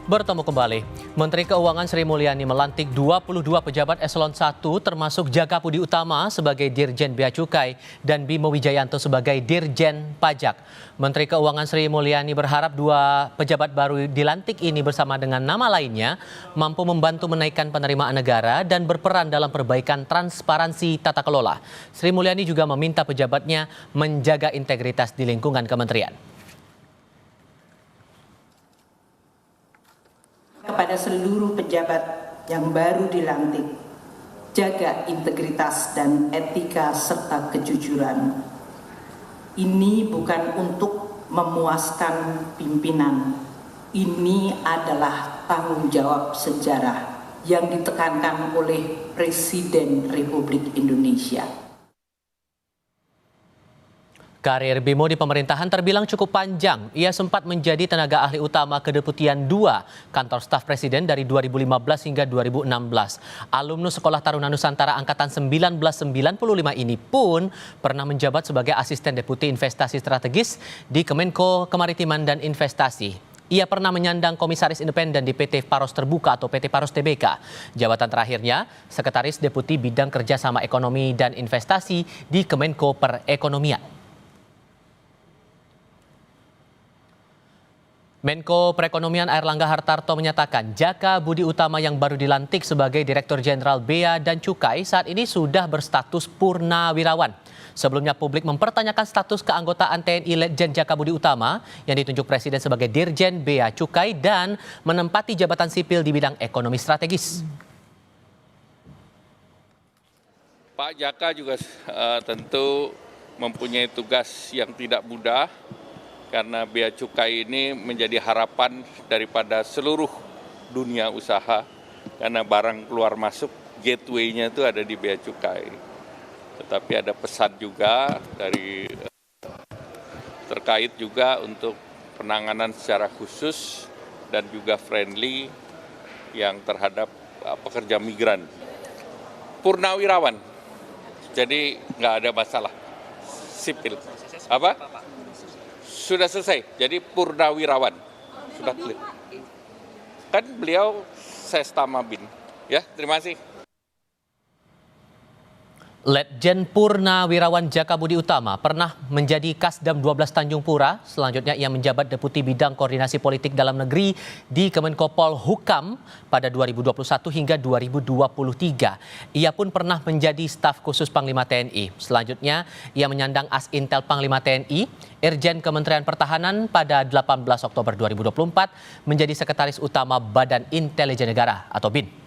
Bertemu kembali, Menteri Keuangan Sri Mulyani melantik 22 pejabat eselon 1 termasuk Jaka Budi Utama sebagai Dirjen Bea Cukai dan Bimo Wijayanto sebagai Dirjen Pajak. Menteri Keuangan Sri Mulyani berharap dua pejabat baru dilantik ini bersama dengan nama lainnya mampu membantu menaikkan penerimaan negara dan berperan dalam perbaikan transparansi tata kelola. Sri Mulyani juga meminta pejabatnya menjaga integritas di lingkungan kementerian. Kepada seluruh pejabat yang baru dilantik, jaga integritas dan etika serta kejujuran. Ini bukan untuk memuaskan pimpinan. Ini adalah tanggung jawab sejarah yang ditekankan oleh Presiden Republik Indonesia. Karir Bimo di pemerintahan terbilang cukup panjang. Ia sempat menjadi tenaga ahli utama Kedeputian 2 Kantor Staf Presiden dari 2015 hingga 2016. Alumnus Sekolah Taruna Nusantara Angkatan 1995 ini pun pernah menjabat sebagai Asisten Deputi Investasi Strategis di Kemenko Kemaritiman dan Investasi. Ia pernah menyandang komisaris independen di PT Paros Terbuka atau PT Paros Tbk. Jabatan terakhirnya, Sekretaris Deputi Bidang Kerjasama Ekonomi dan Investasi di Kemenko Perekonomian. Menko Perekonomian Airlangga Hartarto menyatakan Jaka Budi Utama yang baru dilantik sebagai Direktur Jenderal Bea dan Cukai saat ini sudah berstatus purnawirawan. Sebelumnya publik mempertanyakan status keanggotaan TNI Letjen Jaka Budi Utama yang ditunjuk Presiden sebagai Dirjen Bea Cukai dan menempati jabatan sipil di bidang ekonomi strategis. Pak Jaka juga tentu mempunyai tugas yang tidak mudah. Karena bea cukai ini menjadi harapan daripada seluruh dunia usaha, karena barang keluar masuk gateway-nya itu ada di bea cukai. Tetapi ada pesan juga dari terkait juga untuk penanganan secara khusus dan juga friendly yang terhadap pekerja migran. Purnawirawan, jadi nggak ada masalah sipil. Apa? Sudah selesai, jadi purnawirawan. Sudah clear. Kan beliau Sestama Bin. Ya, terima kasih. Letjen Purnawirawan Jaka Budi Utama pernah menjadi Kasdam 12 Tanjung Pura. Selanjutnya ia menjabat Deputi Bidang Koordinasi Politik Dalam Negeri di Kemenko Polhukam pada 2021 hingga 2023. Ia pun pernah menjadi staf khusus Panglima TNI. Selanjutnya ia menyandang As Intel Panglima TNI, Irjen Kementerian Pertahanan pada 18 Oktober 2024 menjadi Sekretaris Utama Badan Intelijen Negara atau BIN.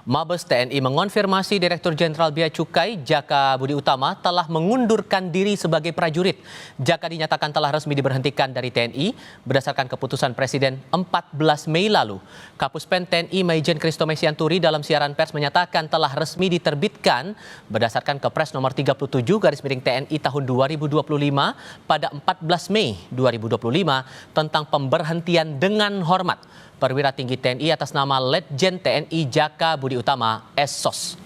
Mabes TNI mengonfirmasi Direktur Jenderal Bea Cukai Jaka Budi Utama telah mengundurkan diri sebagai prajurit. Jaka dinyatakan telah resmi diberhentikan dari TNI berdasarkan keputusan Presiden 14 Mei lalu. Kapuspen TNI Maijen Christo Mesianturi dalam siaran pers menyatakan telah resmi diterbitkan berdasarkan Kepres nomor 37/TNI tahun 2025 pada 14 Mei 2025 tentang pemberhentian dengan hormat perwira tinggi TNI atas nama Letjen TNI Jaka Budi Utama (Esos).